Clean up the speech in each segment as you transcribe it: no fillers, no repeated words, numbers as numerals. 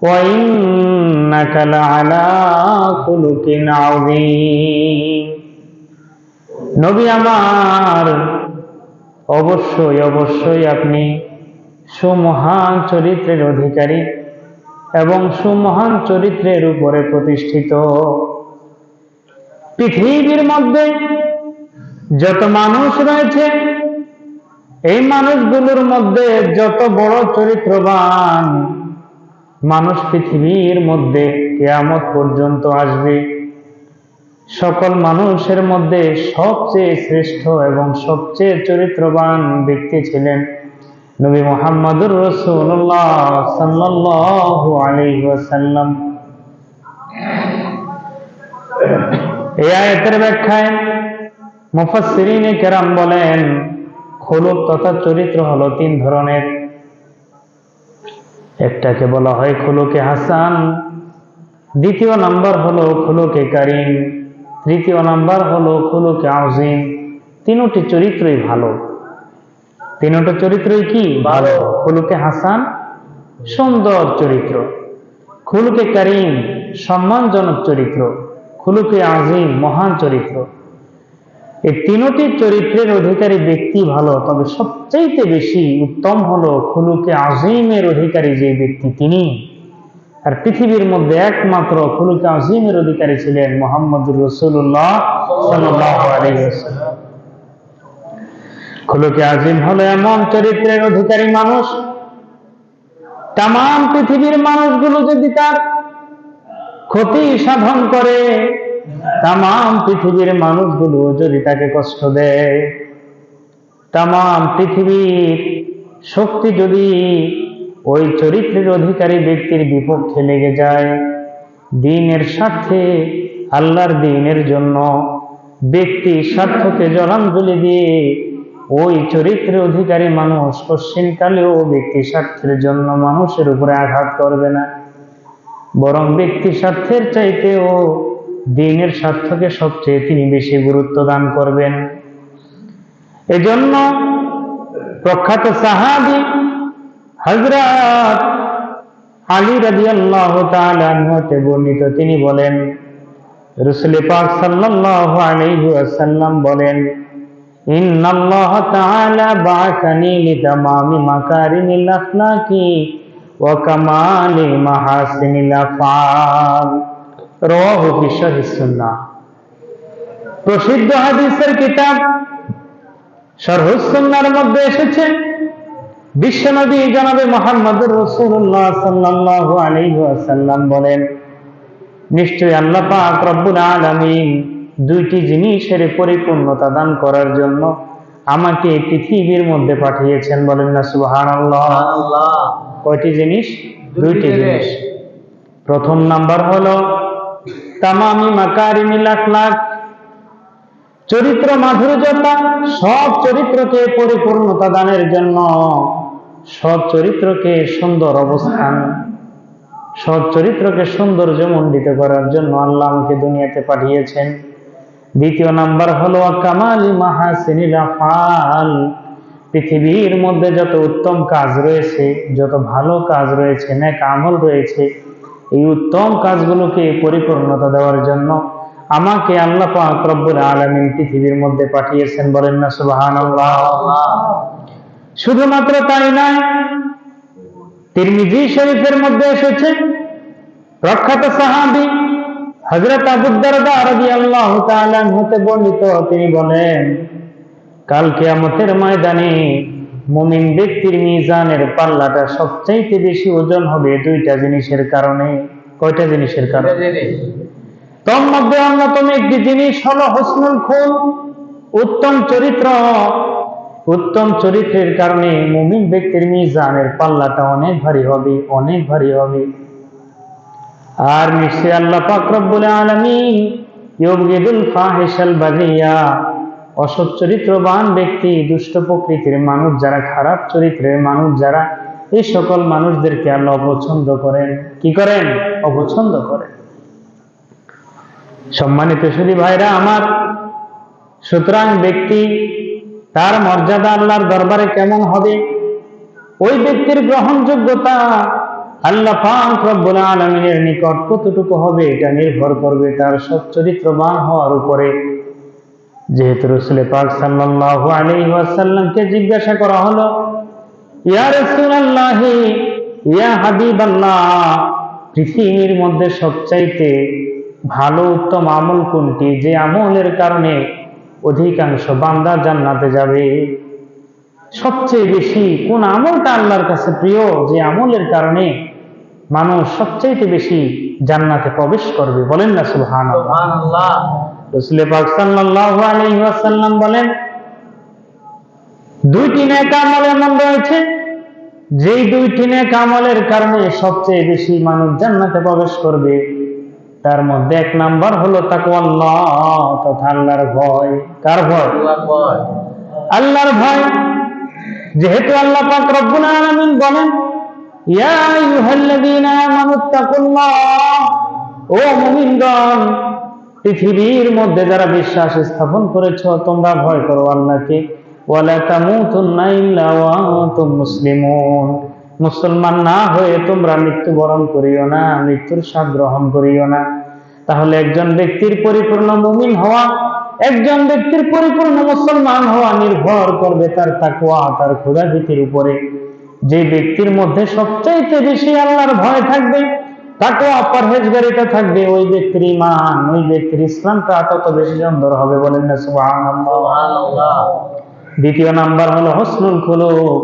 ওয়া ইন্নাকা লাআলা খুলুকিন আযীম। নবী আমার, অবশ্যই অবশ্যই আপনি সুমহান চরিত্রের অধিকারী এবং সুমহান চরিত্রের উপরে প্রতিষ্ঠিত। পৃথিবীর মধ্যে যত মানুষ রয়েছে, এই মানুষগুলোর মধ্যে যত বড় চরিত্রবান মানুষ পৃথিবীর মধ্যে কিয়ামত পর্যন্ত আসবে, সকল মানুষের মধ্যে সবচেয়ে শ্রেষ্ঠ এবং সবচেয়ে চরিত্রবান ব্যক্তি ছিলেন নবী মুহাম্মদুর রাসূলুল্লাহ সাল্লাল্লাহু আলাইহি ওয়াসাল্লাম। এই আয়াতের ব্যাখ্যায় মুফাসসিরিনে কেরাম বলেন, খুলুক তথা চরিত্র হলো তিন ধরনের। একটাকে বলা হয় খুলুকে হাসান, দ্বিতীয় নাম্বার হলো খুলুকে কারীম, তৃতীয় নাম্বার হলো খুলুকে আযীম। তিনটি চরিত্রই ভালো। তিনটি চরিত্রই কি ভালো? খুলুকে হাসান সুন্দর চরিত্র, খুলুকে কারীম সম্মানজনক চরিত্র, খুলুকে আযীম মহান চরিত্র। এই তিনটি চরিত্রের অধিকারী ব্যক্তি ভালো, তবে সবচেয়ে বেশি উত্তম হলো খুলুকে আযীমের অধিকারী যে ব্যক্তি তিনি। আর পৃথিবীর মধ্যে একমাত্র খুলুকে আযীমের অধিকারী ছিলেন মুহাম্মদুর রাসূলুল্লাহ সাল্লাল্লাহু আলাইহি ওয়াসাল্লাম। খুলুকে আযীম হলো এমন চরিত্রের অধিকারী মানুষ, তামাম পৃথিবীর মানুষগুলো যদি তার ক্ষতি সাধন করে, তামাম পৃথিবীর মানুষগুলো যদি তাকে কষ্ট দেয়, তামাম পৃথিবীর শক্তি যদি ওই চরিত্রের অধিকারী ব্যক্তির বিপক্ষে লেগে যায়, দ্বীনের স্বার্থে, আল্লাহর দ্বীনের জন্য ব্যক্তি স্বার্থকে জলাঞ্জলি দিয়ে ওই চরিত্রের অধিকারী মানুষ কশ্চিনকালেও ব্যক্তি স্বার্থের জন্য মানুষের উপরে আঘাত করবে না, বরং ব্যক্তি স্বার্থের চাইতেও দ্বীনের স্বার্থকে সবচেয়ে তিনি বেশি গুরুত্ব দান করবেন। এজন্য প্রখ্যাত সাহাবী হযরত আলী রাদিয়াল্লাহু তাআলা আনহু হতে বর্ণিত, তিনি বলেন, রাসূল পাক সাল্লাল্লাহু আলাইহি ওয়াসাল্লাম বলেন, ইন্নাল্লাহ তাআলা বা'আসানি লিতামামি মাকারিমিল আখলাকি ওয়া কামালি মাহাসিনিল আফআল। রাওয়াহু ফি শারহিস সুন্নাহ। প্রসিদ্ধ হাদিসের কিতাব শারহুস সুন্নাহর মধ্যে এসেছে, বিশ্বনবী জনাবে মুহাম্মদুর রাসূলুল্লাহ সাল্লাল্লাহু আলাইহি ওয়াসাল্লাম বলেন, নিশ্চয়ই আল্লাহ পাক রব্বুল আলামিন দুইটি জিনিসের পরিপূর্ণতা দান করার জন্য আমাকে পৃথিবীর মধ্যে পাঠিয়েছেন। বলেন না সুবহানাল্লাহ। কয়টি জিনিস? দুইটি জিনিস। প্রথম নাম্বার হলো তামামি মাকারিমিল আখলাক, চরিত্র মাধুর্যতা, সব চরিত্রকে পরিপূর্ণতা দানের জন্য, সব চরিত্রকে সুন্দর অবস্থান, সব চরিত্রকে সৌন্দর্যমণ্ডিত করার জন্য আল্লাহ আমাকে দুনিয়াতে পাঠিয়েছেন। দ্বিতীয় নাম্বার হলো কামালি মাহাসিনিল আফআল, পৃথিবীর মধ্যে যত উত্তম কাজ রয়েছে, যত ভালো কাজ রয়েছে, নেক আমল রয়েছে, এই উত্তম কাজগুলোকে পরিপূর্ণতা দেওয়ার জন্য আমাকে আল্লাহ পাক রব্বুল আলামিন পৃথিবীর মধ্যে পাঠিয়েছেন। বলেন না সুবহানাল্লাহ। শুধুমাত্র তাই নয়, তিরমিজি শরীফের মধ্যে এসেছে, প্রখ্যাত সাহাবী হযরত আবু দারদা রাদিয়াল্লাহু তাআলা আনহু হতে বর্ণিত, তিনি বলেন, কাল কিয়ামতের ময়দানে মুমিন ব্যক্তির মিজানের পাল্লাটা সবচাইতে বেশি ওজন হবে দুইটা জিনিসের কারণে। কয়টা জিনিসের কারণে? তোর মধ্যে অন্যতম একটি জিনিস হলো হুসনুল খুলক, উত্তম চরিত্র। উত্তম চরিত্রের কারণে মুমিন ব্যক্তির মিজানের পাল্লাটা অনেক ভারী হবে, অনেক ভারী হবে। আর নিশ্চয় আল্লাহ পাক রব্বুল আলামিন ইউবগিদুল ফাহিশাল বাগিয়া, অসৎ চরিত্রবান ব্যক্তি, দুষ্ট প্রকৃতির মানুষ যারা, খারাপ চরিত্রের মানুষ যারা, এই সকল মানুষদেরকে আল্লাহ অপছন্দ করেন। কি করেন? অপছন্দ করেন। সম্মানিত সুধী ভাইরা আমার, সুতরাং ব্যক্তি তার মর্যাদা আল্লাহর দরবারে কেমন হবে, ওই ব্যক্তির গ্রহণযোগ্যতা আল্লাহ পাক রব্বুল আলামিনের নিকট কতটুকু হবে এটা নির্ভর করবে তার সৎ চরিত্রবান হওয়ার উপরে। যেহেতু রাসূল পাক সাল্লাল্লাহু আলাইহি ওয়াসাল্লামকে জিজ্ঞাসা করা হলো, ইয়া রাসূলুল্লাহ, ইয়া হাবিবাল্লাহ, পৃথিবীর মধ্যে সবচাইতে ভালো উত্তম আমল কোনটি, যে আমলের কারণে অধিকাংশ বান্দা জান্নাতে যাবে? সবচেয়ে বেশি কোন আমলটা আল্লাহর কাছে প্রিয়, যে আমলের কারণে মানুষ সবচাইতে বেশি জান্নাতে প্রবেশ করবে? বলেন না সুবহানাল্লাহ। রাসূল পাক সাল্লাল্লাহু আলাইহি ওয়াসাল্লাম বলেন, দুইটি নেক আমল এমন রয়েছে যেই দুইটি নেক আমলের কারণে সবচেয়ে বেশি মানুষ জান্নাতে প্রবেশ করবে। তার মধ্যে এক নাম্বার হলো তাকওয়াল্লাহ, তথা আল্লাহর ভয়। কার ভয়? আল্লাহর ভয়। যেহেতু আল্লাহ পাক রব্বুল আলামিন বলেন, ইয়া আইয়ুহাল্লাযীনা আমানুত্তাকুল্লাহ, ও মুমিনগণ, পৃথিবীর মধ্যে যারা বিশ্বাস স্থাপন করেছো তোমরা ভয় করো আল্লাহকে। ওয়ালা তামুতুন্না ইল্লা ওয়া আনতুম মুসলিমুন, মুসলমান না হয়ে তোমরা মৃত্যুবরণ করিও না, মৃত্যুর স্বাদ গ্রহণ করিও না। তাহলে একজন ব্যক্তির পরিপূর্ণ মুমিন হওয়া, একজন ব্যক্তির পরিপূর্ণ মুসলমান হওয়া নির্ভর করবে তার তাকওয়া, তার খোদাভীতির উপরে। যে ব্যক্তির মধ্যে সবচাইতে বেশি আল্লাহর ভয় থাকবে, তাকওয়া পরহেজগারিতা থাকবে, ওই ব্যক্তির ঈমান, ওই ব্যক্তির ইসলামটা তত বেশি সুন্দর হবে। বলেন না সুবহানাল্লাহ। দ্বিতীয় নাম্বার হলো হুসনুল খুলুক।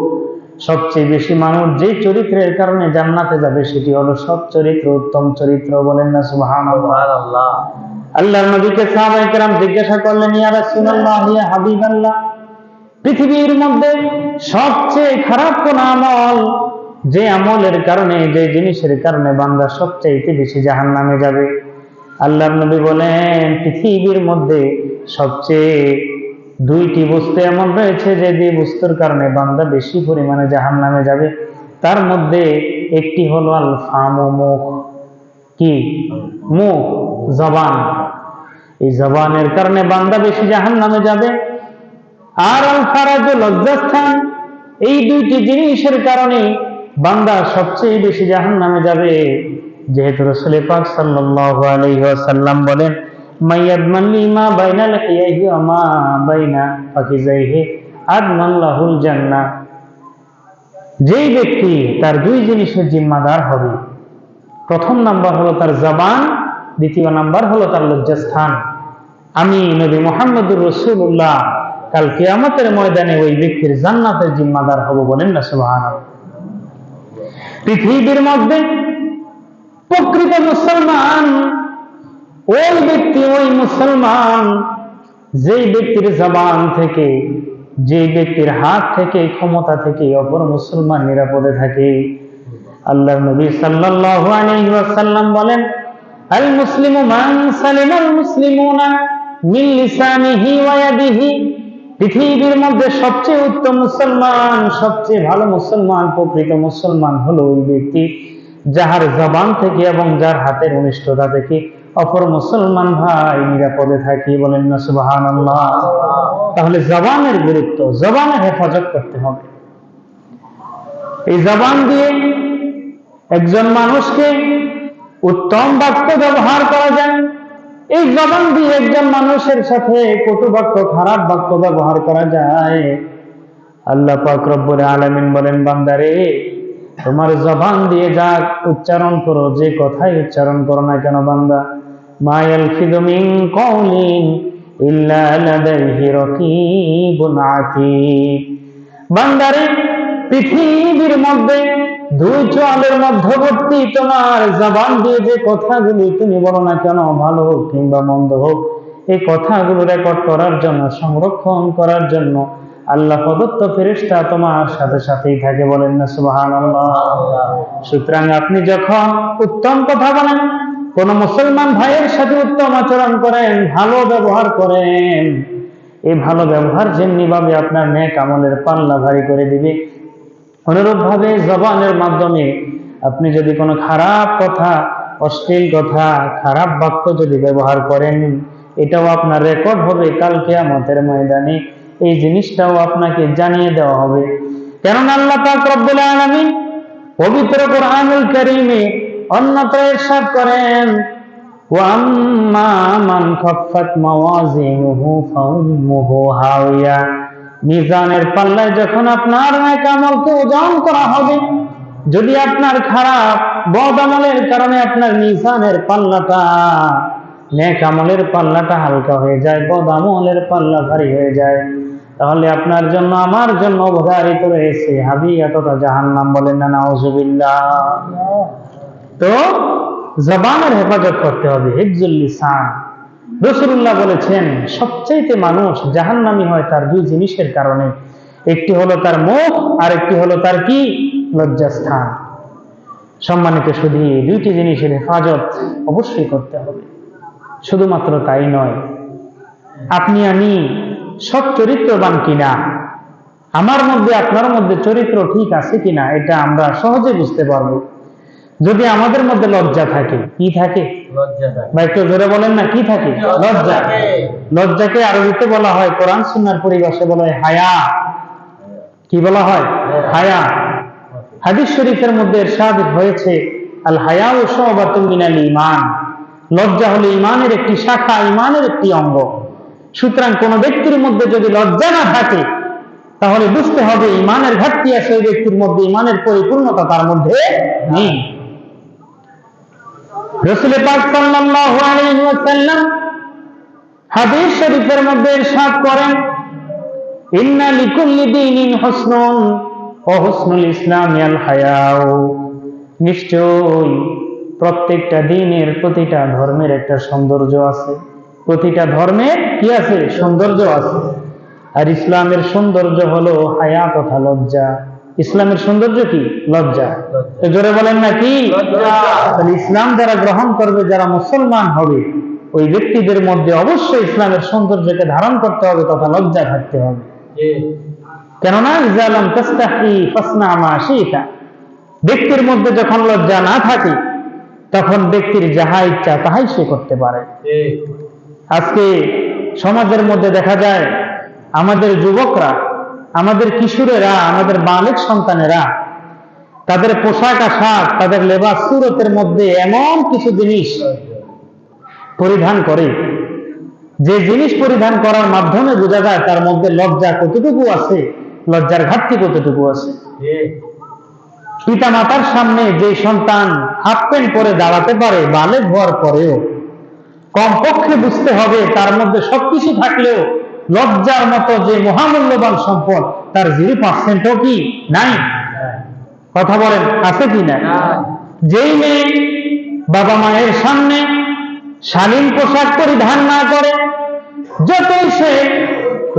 সবচেয়ে বেশি মানুষ যে চরিত্রের কারণে জান্নাতে যাবে সেটি হলো সৎ চরিত্র, উত্তম চরিত্র। বলেন না সুবহানাল্লাহ। আল্লাহর নবীকে সাহাবায়ে কেরাম জিজ্ঞাসা করলেন, ইয়া রাসূলুল্লাহ, ইয়া হাবিবাল্লাহ, পৃথিবীর মধ্যে সবচেয়ে খারাপ কোন আমল, যে আমলের কারণে, যে জিনিসের কারণে বান্দা সবচাইতে বেশি জাহান্নামে যাবে? আল্লাহর নবী বলেন, পৃথিবীর মধ্যে সবচেয়ে দুইটি বস্তু এমন রয়েছে যে যে বস্তুর কারণে বান্দা বেশি পরিমাণে জাহান্নামে যাবে। তার মধ্যে একটি হলো আল ফামু, মুখ। কি? মুখ, জবান। এই জবানের কারণে বান্দা বেশি জাহান্নামে যাবে। আর আল ফারাজু, লজ্জাস্থান। এই দুইটি জিনিসের কারণে বান্দা সবচেয়ে বেশি জাহান্নামে যাবে। যেহেতু রাসূল পাক সাল্লাল্লাহু আলাইহি ওয়াসাল্লাম বলেন, মাইয়াদমান লিমা বাইনা লাহিয়াহি ওয়া মা বাইনা ফাকিজাইহি আদমান লাহুল জান্নাহ। যেই ব্যক্তি তার দুই জিনিসের জিম্মাদার হবে, প্রথম নাম্বার হলো তার জবান, দ্বিতীয় নাম্বার হলো তার লজ্জাস্থান, আমি নবী মুহাম্মদুর রাসূলুল্লাহ কাল কিয়ামতের ময়দানে ওই ব্যক্তির জান্নাতের জিম্মাদার হব। বলেন না সুবহানাল্লাহ। পৃথিবীর মধ্যে প্রকৃত মুসলমান ওই ব্যক্তি, ওই মুসলমান যেই ব্যক্তির জবান থেকে, যে ব্যক্তির হাত থেকে, ক্ষমতা থেকে অপর মুসলমান নিরাপদে থাকে। আল্লাহর নবী সাল্লাল্লাহু আলাইহি ওয়াসাল্লাম বলেন, আল মুসলিমু মান সালিমাল মুসলিমুনা মিন লিসানিহি ওয়া ইয়াদিহি। পৃথিবীর মধ্যে সবচেয়ে উত্তম মুসলমান, সবচেয়ে ভালো মুসলমান, প্রকৃত মুসলমান হলো ওই ব্যক্তি যাহার জবান থেকে এবং যার হাতের অনিষ্টতা থেকে অপর মুসলমান ভাই নিরাপদে থাকে। বলেন না সুবহানাল্লাহ। তাহলে জবানের গুরুত্ব, জবানের হেফাজত করতে হবে। এই জবান দিয়ে একজন মানুষকে উত্তম বাক্য ব্যবহার করা যায়, এই জবান দিয়ে একজন মানুষের সাথে কটু বাক্য, খারাপ বাক্য ব্যবহার করা যায়। আল্লাহ পাক রব্বুল আলামিন বলেন, বান্দারে, তোমার জবান দিয়ে যা উচ্চারণ করো, যে কথাই উচ্চারণ করো না কেন বান্দা, মা ইয়ালফিযু মিন কাওলিন ইল্লা লাদাইহি রাকীবুন আতীদ। বান্দারে, পৃথিবীর মধ্যে দুই চোয়ালের মধ্যবর্তী তোমার জবান দিয়ে যে কথাগুলি তুমি বলো না কেন, ভালো হোক কিংবা মন্দ হোক, এই কথাগুলো রেকর্ড করার জন্য, সংরক্ষণ করার জন্য আল্লাহ প্রদত্ত ফেরেশতা তোমার সাথে সাথেই থাকে। বলেন না সুবহানাল্লাহ। সুতরাং আপনি যখন উত্তম কথা বলেন, কোন মুসলমান ভাইয়ের সাথে উত্তম আচরণ করেন, ভালো ব্যবহার করেন, এই ভালো ব্যবহার যেমনি ভাবে আপনার নেক আমলের পাল্লা ভারী করে দিবে, অনুরূপ ভাবে জবানের মাধ্যমে আপনি যদি কোনো খারাপ কথা, অশ্লীল কথা, খারাপ বাক্য যদি ব্যবহার করেন, এটাও আপনার রেকর্ড হবে কাল কিয়ামতের ময়দানে। এই জিনিসটাও আপনাকে জানিয়ে দেওয়া হবে। কারণ আল্লাহ পাক রব্বুল আলামিন পবিত্র কোরআনুল কারীমে অন্যত্র ইরশাদ করেন, ওয়াম্মা মান খাফফাত মাওয়াজিনুহু ফাউম্মুহু হাওিয়া। মিজানের পাল্লায় যখন আপনার নেক আমলকে ওজন করা হবে, যদি আপনার খারাপ বদ আমলের কারণে আপনার মিজানের পাল্লাটা, নেক আমলের পাল্লাটা হালকা হয়ে যায়, বদ আমলের পাল্লা ভারী হয়ে যায়, তাহলে আপনার জন্য আমার জন্য অবধারিত রয়েছে হাবিয়া তথা জাহান্নাম। বলেন না নাউজুবিল্লাহ। তো জবানের হেফাজত করতে হবে, হিফজুল লিসান। রাসূলুল্লাহ বলেছেন সবচাইতে মানুষ জাহান্নামী হয় তার দুই জিনিসের কারণে, একটি হলো তার মুখ আর একটি হলো তার কি, লজ্জাস্থান। সম্মানিত শুধু দুইটি জিনিসের হেফাজত অবশ্যই করতে হবে। শুধুমাত্র তাই নয়, আপনি আমি সৎ চরিত্রবান কিনা, আমার মধ্যে আপনার মধ্যে চরিত্র ঠিক আছে কিনা, এটা আমরা সহজে বুঝতে পারবো যদি আমাদের মধ্যে লজ্জা থাকে। কি থাকে? বা একটু জোরে বলেন না, কি থাকে? লজ্জা। লজ্জাকে আরবিতে বলা হয়, কোরআন সুন্নাহর পরিভাষায় বলা হয় হায়া। কি বলা হয়? হায়া। হাদিস শরীফের মধ্যে ইরশাদ হয়েছে, আল হায়াউ শুবাতুম মিনাল ঈমান। লজ্জা হলো ঈমানের একটি শাখা, ঈমানের একটি অঙ্গ। সুতরাং কোন ব্যক্তির মধ্যে যদি লজ্জা না থাকে, তাহলে বুঝতে হবে ঈমানের ঘাটতি আছে ওই ব্যক্তির মধ্যে, ঈমানের পরিপূর্ণতা তার মধ্যে নেই। রাসূল পাক সাল্লাল্লাহু আলাইহি ওয়াসাল্লাম হাদিস শরীফের মধ্যে ইরশাদ করেন, ইন্না লিকুল্লি দীনিন হুসনুন ওয়া হুসনুল ইসলামি আল হায়াউ। নিশ্চয়ই প্রত্যেকটা দিনের, প্রতিটা ধর্মের একটা সৌন্দর্য আছে। প্রতিটা ধর্মের কি আছে? সৌন্দর্য আছে। আর ইসলামের সৌন্দর্য হলো হায়া তথা লজ্জা। ইসলামের সৌন্দর্য কি? লজ্জা। জোরে বলেন না কি? তাহলে ইসলাম যারা গ্রহণ করবে, যারা মুসলমান হবে, ওই ব্যক্তিদের মধ্যে অবশ্যই ইসলামের সৌন্দর্যকে ধারণ করতে হবে তথা লজ্জা থাকতে হবে। কেননা ইযা লাম তাস্তাহি ফাসনা মা শিতা। ব্যক্তির মধ্যে যখন লজ্জা না থাকে, তখন ব্যক্তির যাহা ইচ্ছা তাহাই সে করতে পারে। আজকে সমাজের মধ্যে দেখা যায় আমাদের যুবকরা, আমাদের কিশোরেরা, আমাদের বালিক সন্তানেরা তাদের পোশাক আশাক, তাদের লেবাস সুরতের মধ্যে এমন কিছু জিনিস পরিধান করে, যে জিনিস পরিধান করার মাধ্যমে বোঝা যায় তার মধ্যে লজ্জা কতটুকু আছে, লজ্জার ঘাটতি কতটুকু আছে। পিতা মাতার সামনে যে সন্তান হাফ প্যান্ট পরে দাঁড়াতে পারে বালেগ হওয়ার পরেও, কমপক্ষে বুঝতে হবে তার মধ্যে সবকিছু থাকলেও লজ্জার মতো যে মহামূল্যবান সম্পদ তার 0% কি নাই। কথা বলেন, আছে কি না? যেই মেয়ে বাবা মায়ের সামনে শালীন পোশাক পরিধান না করে, যতই সে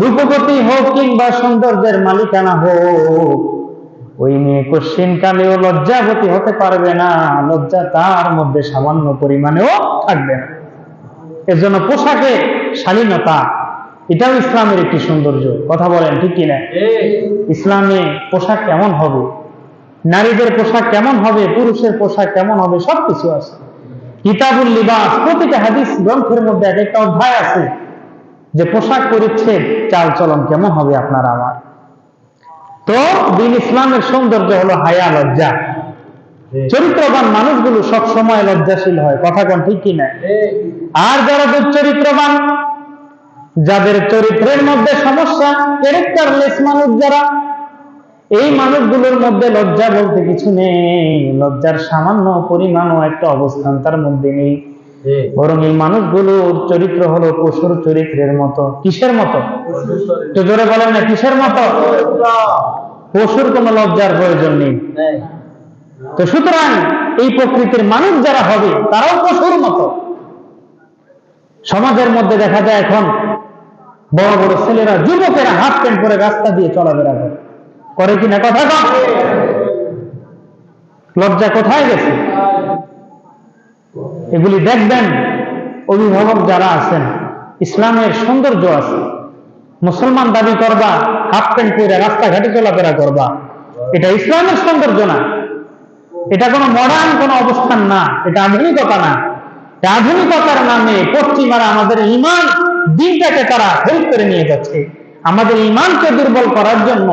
রূপবতী হোক কিংবা সৌন্দর্যের মালিকানা হোক, ওই মেয়ে কোশ্চিন কালেও লজ্জাবতী হতে পারবে না। লজ্জা তার মধ্যে সামান্য পরিমাণেও থাকবে না। এজন্য পোশাকে শালীনতা, এটাও ইসলামের একটি সৌন্দর্য। কথা বলেন ঠিক কিনা? ইসলামে পোশাক কেমন হবে, নারীদের পোশাক কেমন হবে, পুরুষের পোশাক কেমন হবে, সবকিছু আছে। কিতাবুল লিবাস, প্রতিটা হাদিস গ্রন্থের মধ্যে এক একটা অধ্যায় আছে যে পোশাক পরিচ্ছদ, চাল চলন কেমন হবে আপনার আমার। তো দিন ইসলামের সৌন্দর্য হলো হায়া, লজ্জা। চরিত্রবান মানুষগুলো সব সময় লজ্জাশীল হয়। কথা কোন ঠিক কিনা? আর যারা দুশ্চরিত্রবান, যাদের চরিত্রের মধ্যে সমস্যা, ক্যারেক্টারলেস মানুষ যারা, এই মানুষগুলোর মধ্যে লজ্জা বলতে কিছু নেই। লজ্জার সামান্য পরিমাণও একটা অবস্থান তার মধ্যে নেই। বরং এই মানুষগুলোর চরিত্র হলো পশুর চরিত্রের মতো। কিসের মতো? তো জোরে বলেন না, কিসের মতো? পশুর কোনো লজ্জার প্রয়োজন নেই। তো সুতরাং এই প্রকৃতির মানুষ যারা হবে তারাও পশুর মতো। সমাজের মধ্যে দেখা যায় এখন বড় বড় ছেলেরা, যুবকেরা হাফ প্যান্ট পরে রাস্তা দিয়ে চলাফেরা করে কিনা? কথা কম। লজ্জা কোথায় গেছে? এগুলি দেখবেন অভিভাবক যারা আছেন, ইসলামের সৌন্দর্য আছে। মুসলমান দাবি করবা, হাফ প্যান্ট পরে রাস্তাঘাটে চলাফেরা করবা, এটা ইসলামের সৌন্দর্য না। এটা কোনো মডার্ন কোনো অবস্থান না, এটা আধুনিকতা না। আধুনিকতার নামে পশ্চিমারা আমাদের ঈমান দিনটাকে তারা হেল্প করে নিয়ে যাচ্ছে। আমাদের ঈমানকে দুর্বল করার জন্য,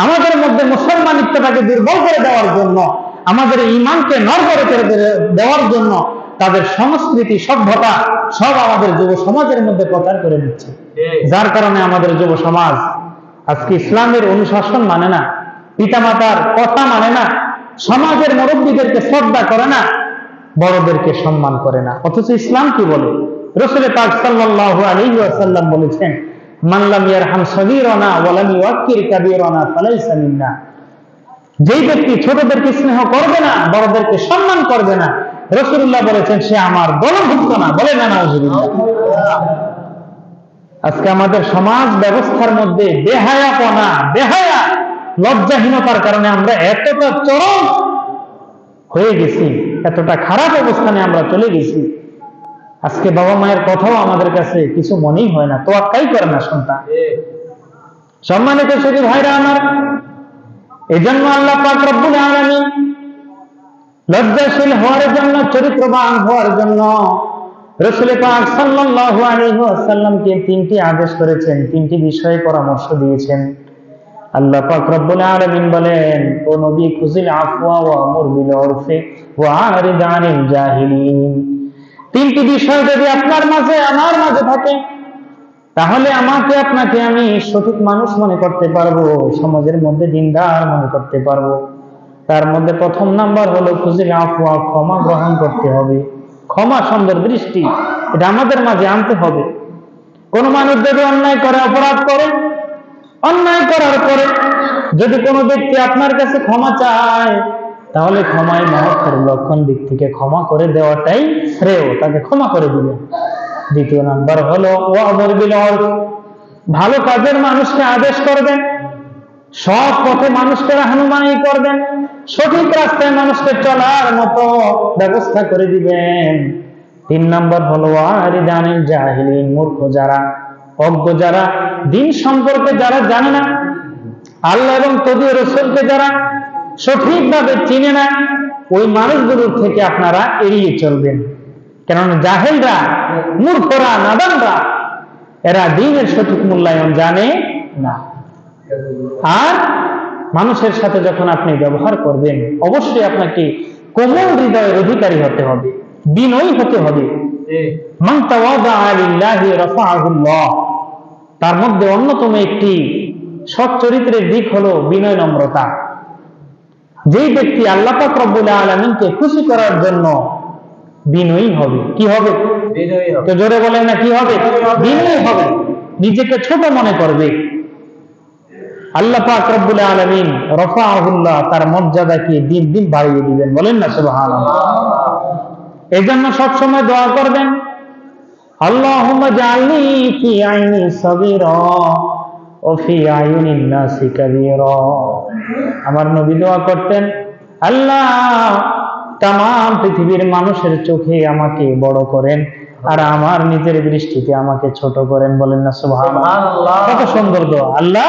আমাদের মধ্যে মুসলমানিত্বটাকে দুর্বল করে দেওয়ার জন্য, আমাদের ঈমানকে নড়বড়ে করে দেওয়ার জন্য তাদের সংস্কৃতি সভ্যতা সব আমাদের যুব সমাজের মধ্যে প্রচার করে দিচ্ছে। যার কারণে আমাদের যুব সমাজ আজকে ইসলামের অনুশাসন মানে না, পিতামাতার কথা মানে না, সমাজের মুরব্বীদেরকে শ্রদ্ধা করে না, বড়দেরকে সম্মান করে না। অথচ ইসলাম কি বলে? রাসূল পাক সাল্লাল্লাহু আলাইহি ওয়াসাল্লাম বলেছেন, মান লাম ইয়ারহাম সগীরানা ওয়া লাম ইউক্কির কাবীরানা ফালাইসা মিন্না। যেই ব্যক্তি ছোটদেরকে স্নেহ করবে না, বড়দেরকে সম্মান করবে না, রাসূলুল্লাহ বলেছেন সে আমার দলভুক্ত না। বলেন না নাউজুবিল্লাহ। আজকে আমাদের সমাজ ব্যবস্থার মধ্যে বেহায়াপনা, বেহায়া, লজ্জাহীনতার কারণে আমরা এতটা চরম হয়ে গেছি, এতটা খারাপ অবস্থানে আমরা চলে গেছি। আজকে বাবা মায়ের কথাও আমাদের কাছে কিছু মনেই হয় না, তোয়াক্কাই করে না সন্তান। সম্মানিত সুধী ভাইরা আমার, এজন্য আল্লাহ পাক রব্বুল আলামিন লজ্জাশীল হওয়ার জন্য, চরিত্রবান হওয়ার জন্য রাসূল পাক সাল্লাল্লাহু আলাইহি ওয়াসাল্লামকে তিনটি আদেশ করেছেন, তিনটি বিষয়ে পরামর্শ দিয়েছেন। আল্লাহ পাক রব্বুল আলামিন বলেন, ও নবী, খুযিল আফওয়া ওয়া আমুর বিল উরফি ওয়া আরিদ আনিল জাহিলিন। তিনটি বিষয় যদি আপনার মাঝে আমার মাঝে থাকে, তাহলে আমাকে আপনাকে আমি সঠিক মানুষ মনে করতে পারবো, সমাজের মধ্যে দিনদার মনে করতে পারবো। তার মধ্যে প্রথম নাম্বার হলো খুযিল আফওয়া, ক্ষমা গ্রহণ করতে হবে। ক্ষমা সুন্দর দৃষ্টি, এটা আমাদের মাঝে আনতে হবে। কোন মানুষ যদি অন্যায় করে, অপরাধ করে, অন্যায় করার পরে যদি কোনো ব্যক্তি আপনার কাছে ক্ষমা চায়, তাহলে ক্ষমাই মহত্বের লক্ষণ। ব্যক্তিকে ক্ষমা করে দেওয়াটাই শ্রেয়, তাকে ক্ষমা করে দিবেন। দ্বিতীয় নাম্বার হলো ওয়ামর বিল উরফ, ভালো কাজের মানুষকে আদেশ করবেন, সৎ পথে মানুষকে রাহনুমাই করবেন, সঠিক রাস্তায় মানুষকে চলার মতো ব্যবস্থা করে দিবেন। তিন নাম্বার হলো আরিদ আনিল জাহিলিন, মূর্খ যারা, অজ্ঞ যারা, দিন সম্পর্কে যারা জানে না, আল্লাহ এবং তদী রাসূলকে যারা সঠিকভাবে চিনে না, ওই মানুষগুলোর থেকে আপনারা এড়িয়ে চলবেন। কেননা জাহেলরা, মূর্খরা, নাদানরা, এরা দ্বীনের সঠিক মূল্যায়ন জানে না। আর মানুষের সাথে যখন আপনি ব্যবহার করবেন, অবশ্যই আপনাকে কোমল হৃদয়ের অধিকারী হতে হবে, বিনয়ী হতে হবে। মান তাওয়াদাআ লিল্লাহি রাফাআহুল্লাহ, তার মধ্যে অন্যতম একটি সৎ চরিত্রের দিক হলো বিনয়, নম্রতা। যেই ব্যক্তি আল্লাহ পাক রব্বুল আলামিনকে খুশি করার জন্য বিনয়ী হবে, কি হবে? বিনয়ী হবে। তো জোরে বলেন না, কি হবে? বিনয়ী হবে, নিজেকে ছোট মনে করবে। আল্লাহ পাক রব্বুল আলামিন রাফাআহুল্লাহ, তার মর্যাদাকে দিন দিন বাড়িয়ে দিবেন। বলেন না সুবহানাল্লাহ। এজন্য সব সময় দোয়া করবেন, আল্লাহুম্মা জাআলনি ফি আইনি সাগীরা ও ফি আয়ুনিন নাসি কাবীরা। আমার নবী দোয়া করতেন, আল্লাহ তামাম পৃথিবীর মানুষের চোখে আমাকে বড় করেন, আর আমার নিজের দৃষ্টিতে আমাকে ছোট করেন। বলেন না সুবহানাল্লাহ। কত সুন্দর দোয়া। আল্লাহ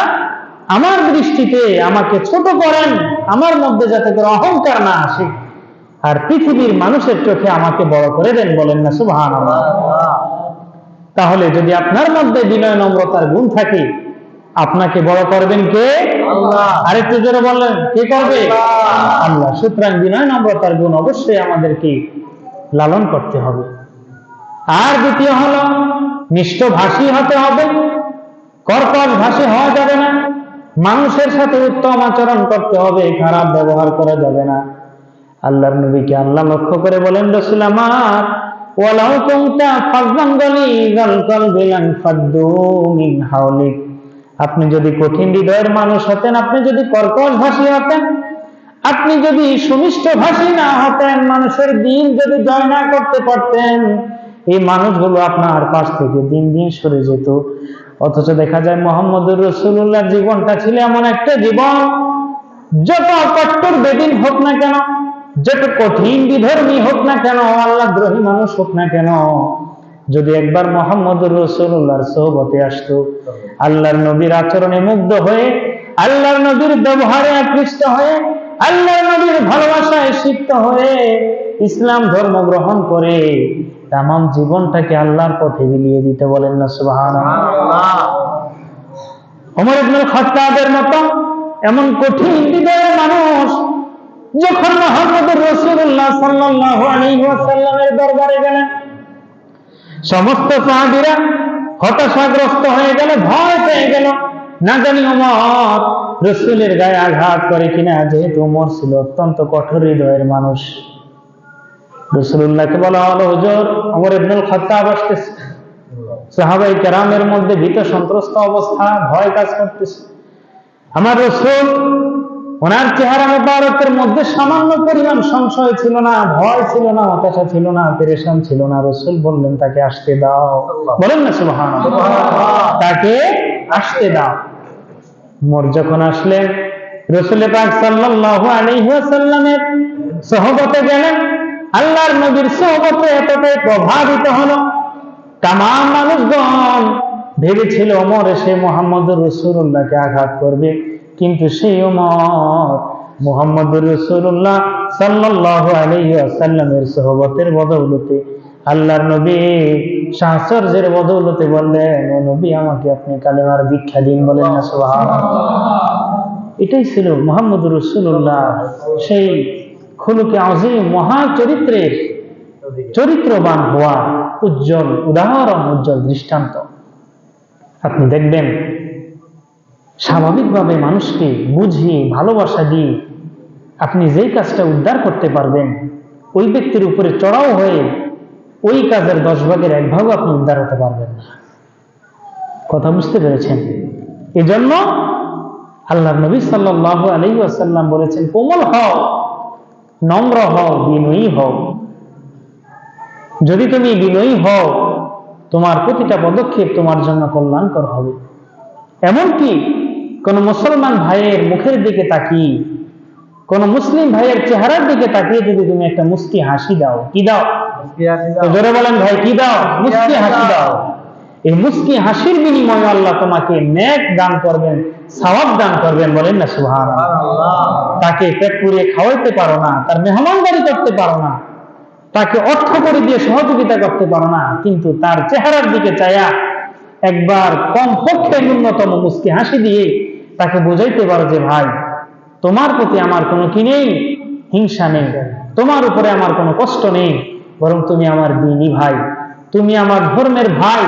আমার দৃষ্টিতে আমাকে ছোট করেন, আমার মধ্যে যাতে করে অহংকার না আসে, আর পৃথিবীর মানুষের চোখে আমাকে বড় করে দেন। বলেন না সুবহানাল্লাহ। তাহলে যদি আপনার মধ্যে বিনয় নম্রতার গুণ থাকে, আপনাকে বড় করবেন কে? আল্লাহ। আরেকটু জোরে বললেন, কে করবে? আল্লাহ। সুতরাং বিনয় নম্রতার গুণ অবশ্যই আমাদেরকে লালন করতে হবে। আর দ্বিতীয় হলো মিষ্টভাষী হতে হবে, কর্কশ ভাষী হওয়া যাবে না। মানুষের সাথে উত্তম আচরণ করতে হবে, খারাপ ব্যবহার করা যাবে না। আল্লাহর নবীকে আল্লাহ লক্ষ্য করে বলেন, রাসূল আমার, ওয়ালাউ কুনতা ফাযযান গালিযাল কলবি লানফাদ্দু মিন হাওলিক, আপনি যদি কঠিন হৃদয়ের মানুষ হতেন, আপনি যদি কর্কশ ভাষী হতেন, আপনি যদি সুমিষ্ট ভাষী না হতেন, মানুষের দিন যদি জয় না করতে পারতেন, এই মানুষগুলো আপনার পাশ থেকে দিন দিন সরে যেত। অথচ দেখা যায় মুহাম্মদুর রাসূলুল্লাহর জীবনটা ছিল এমন একটা জীবন, যত কঠোর বেদিন হোক না কেন, যত কঠিন বিধর্মী হোক না কেন, আল্লাহদ্রোহী মানুষ হোক না কেন, যদি একবার মুহাম্মদুর রাসূলুল্লাহর সোহবতে আসতো, আল্লাহর নবীর আচরণে মুগ্ধ হয়ে, আল্লাহর নবীর ব্যবহারে আকৃষ্ট হয়ে, আল্লাহর নবীর ভালোবাসায় সিক্ত হয়ে ইসলাম ধর্ম গ্রহণ করে তামাম জীবনটাকে আল্লাহর পথে বিলিয়ে দিতে। বলেন না সুবহানাল্লাহ। ওমর ইবনুল খাত্তাবের মতো এমন কঠিন হৃদয়ের মানুষ যখন মুহাম্মদুর রাসূলুল্লাহ সাল্লাল্লাহু আলাইহি ওয়াসাল্লামের দরবারে গেলেন, সমস্ত সাহাবীরা হতাশাগ্রস্ত হয়ে গেল, ভয় পেয়ে গেল, না জানি ওমর রাসূলের গায়ে আঘাত করে কিনা, যেহেতু ওমর ছিল অত্যন্ত কঠোর হৃদয়ের মানুষ। রাসূলুল্লাহকে বলা হলো, হুজুর ওমর ইবনুল খাত্তাব আসতেছে। সাহাবায়ে কেরামের মধ্যে ভীত সন্ত্রস্ত অবস্থা, ভয় কাজ করতেছে। আমার রাসূল, ওনার চেহারা মুবারকের মধ্যে সামান্য পরিমাণ সংশয় ছিল না, ভয় ছিল না, হতাশা ছিল না, পেরেশান ছিল না। রাসূল বললেন, তাকে আসতে দাও। বলেন না সুবহানাল্লাহ। তাকে আসতে দাও। ওমর যখন আসলেন, রাসূল পাক সাল্লাল্লাহু আলাইহি ওয়াসাল্লামের সোহবতে গেলেন। আল্লাহর নবীর সোহবতে এতটাই প্রভাবিত হলো, তামাম মানুষগণ ভেবেছিল ওমর এসে মুহাম্মদুর রাসূলুল্লাহকে আঘাত করবে, কিন্তু সেই ওমর মুহাম্মদুর রাসূলুল্লাহ সাল্লাল্লাহু আলাইহি ওয়াসাল্লামের সোহবতের বদৌলতে, আল্লাহর নবী সাহচর্যের বদৌলতে বললেন, ও নবী, আমাকে আপনি কালেমার দীক্ষা দিন। বলেন না সুবহানাল্লাহ। এটাই ছিল মুহাম্মদুর রাসূলুল্লাহ সেই খুলুকে আযীম, মহা চরিত্রের চরিত্রবান হওয়া উজ্জ্বল উদাহরণ, উজ্জ্বল দৃষ্টান্ত। আপনি দেখবেন স্বাভাবিকভাবে মানুষকে বুঝিয়ে ভালোবাসা দিয়ে আপনি যেই কাজটা উদ্ধার করতে পারবেন, ওই ব্যক্তির উপরে চড়াও হয়ে ওই কাজের 10 ভাগের 1 ভাগও আপনি উদ্ধার হতে পারবেন না। কথা বুঝতে পেরেছেন? এজন্য আল্লাহর নবী সাল্লাল্লাহু আলাইহি ওয়াসাল্লাম বলেছেন, কোমল হও, নম্র হও, বিনয়ী হও। যদি তুমি বিনয়ী হও, তোমার প্রতিটা পদক্ষেপ তোমার জন্য কল্যাণকর হবে। এমনকি কোন মুসলমান ভাইয়ের মুখের দিকে তাকিয়ে, কোন মুসলিম ভাইয়ের চেহারার দিকে তাকিয়ে যদি তুমি একটা মুস্কি হাসি দাও, কি দাও? জোরে বলেন ভাই, কি দাও? মুস্কি হাসি দাও। এই মুস্কি হাসির বিনিময়ে আল্লাহ তোমাকে নেক দান করবেন, সওয়াব দান করবেন। বলেন না সুবহানাল্লাহ। তাকে পেট পুড়িয়ে খাওয়াইতে পারো না, তার মেহমানদারি করতে পারো না, তাকে অর্থ করে দিয়ে সহযোগিতা করতে পারো না, কিন্তু তার চেহারার দিকে চায়া একবার কমপক্ষে ন্যূনতম মুস্কি হাসি দিয়ে তাকে বুঝাইতে পারো যে, ভাই, তোমার প্রতি আমার কোনো কি নেই, হিংসা নেই, তোমার উপরে আমার কোনো কষ্ট নেই, বরং তুমি আমার দ্বীনী ভাই, তুমি আমার ধর্মের ভাই,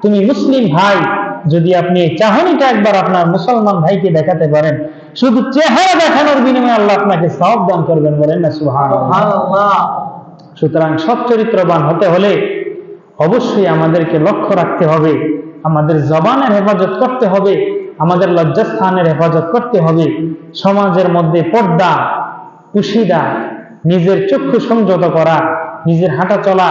তুমি মুসলিম ভাই। যদি আপনি এই চাহনিটা একবার আপনার মুসলমান ভাইকে দেখাতে পারেন, শুধু চেহারা দেখানোর বিনিময়ে আল্লাহ আপনাকে সওয়াব দান করবেন। বলেন না সুবহানাল্লাহ। সুতরাং সৎ চরিত্রবান হতে হলে অবশ্যই আমাদেরকে লক্ষ্য রাখতে হবে, আমাদের জবানের হেফাজত করতে হবে, আমাদের লজ্জাস্থানের হেফাজত করতে হবে, সমাজের মধ্যে পর্দা, কুশিদা, নিজের চক্ষু সংযত করা, নিজের হাঁটা চলা,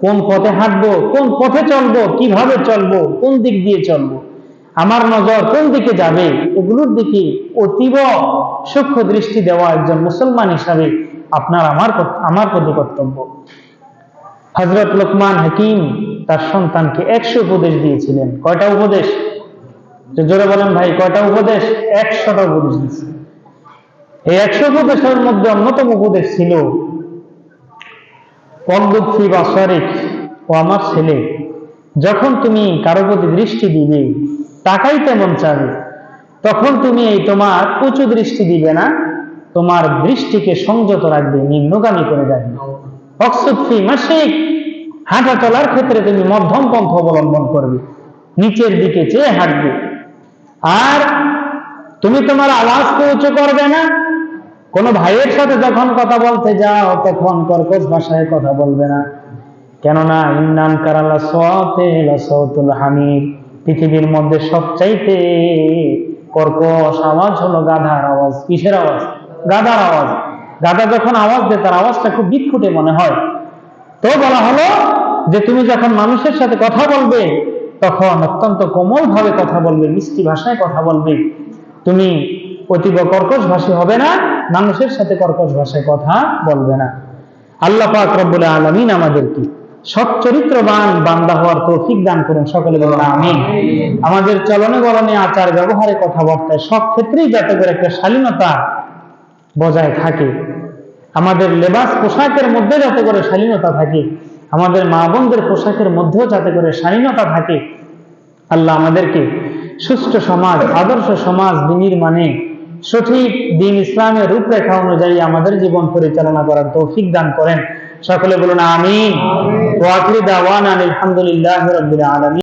কোন পথে হাঁটবো, কোন পথে চলবো, কিভাবে চলবো, কোন দিক দিয়ে চলবো, আমার নজর কোন দিকে যাবে, এগুলোর দিকে অতীব সূক্ষ্ম দৃষ্টি দেওয়া একজন মুসলমান হিসাবে আপনার আমার প্রতি কর্তব্য। হযরত লোকমান হাকিম তার সন্তানকে 100 উপদেশ দিয়েছিলেন। কয়টা উপদেশ? জোরে বলেন ভাই, কয়টা উপদেশ? 100টা উপদেশ দিয়েছেন। এই 100 উপদেশের মধ্যে অন্যতম উপদেশ ছিল, পদ্মফি বাসারিক, ও আমার ছেলে, যখন তুমি কারো প্রতি দৃষ্টি দিবে, তাকাই তেমন চাবে, তখন তুমি এই তোমার উঁচু দৃষ্টি দিবে না, তোমার দৃষ্টিকে সংযত রাখবে, নিম্নগামী করে রাখবে। অক্সুফি মাসিক, হাঁটা চলার ক্ষেত্রে তুমি মধ্যম পন্থা অবলম্বন করবে, নিচের দিকে চেয়ে হাঁটবে। আর তুমি তোমার আওয়াজকে উঁচু করবে না। কোন ভাইয়ের সাথে যখন কথা বলতে যাও, তখন কর্কশ ভাষায় কথা বলবে না। কেননা ইন্নান কারালা সাওতুল হামির, পৃথিবীর মধ্যে সবচাইতে কর্কশ আওয়াজ হলো গাধার আওয়াজ। কিসের আওয়াজ? গাধার আওয়াজ। গাধা যখন আওয়াজ দেয়, তার আওয়াজটা খুব বিক্ষুটে মনে হয়। তো বলা হলো যে তুমি যখন মানুষের সাথে কথা বলবে, তখন অত্যন্ত কোমল ভাবে কথা বলবে, মিষ্টি ভাষায় কথা বলবে। তুমি অতীব কর্কশ ভাষী হবে না, মানুষের সাথে কর্কশ ভাষায় কথা বলবে না। আল্লাহ পাক রব্বুল আলামিন আমাদেরকে সৎ চরিত্রবান বান্দা হওয়ার তৌফিক দান করুন। সকলে বলুন আমিন। আমাদের চলনে বলনে, আচার ব্যবহারে, কথাবার্তায়, সব ক্ষেত্রেই যাতে করে একটা শালীনতা বজায় থাকে, আমাদের লেবাস পোশাকের মধ্যে যাতে করে শালীনতা থাকে, আমাদের মা বোনদের পোশাকের মধ্যেও যাতে করে শালীনতা থাকে। আল্লাহ আমাদেরকে সুষ্ঠু সমাজ, আদর্শ সমাজ বিনির্মাণে সঠিক দ্বীন ইসলামের রূপরেখা অনুযায়ী আমাদের জীবন পরিচালনা করার তৌফিক দান করেন। সকলে বলুন আমিন। ওয়া আখিরু দাওয়ানা আলহামদুলিল্লাহি রাব্বিল আলামিন।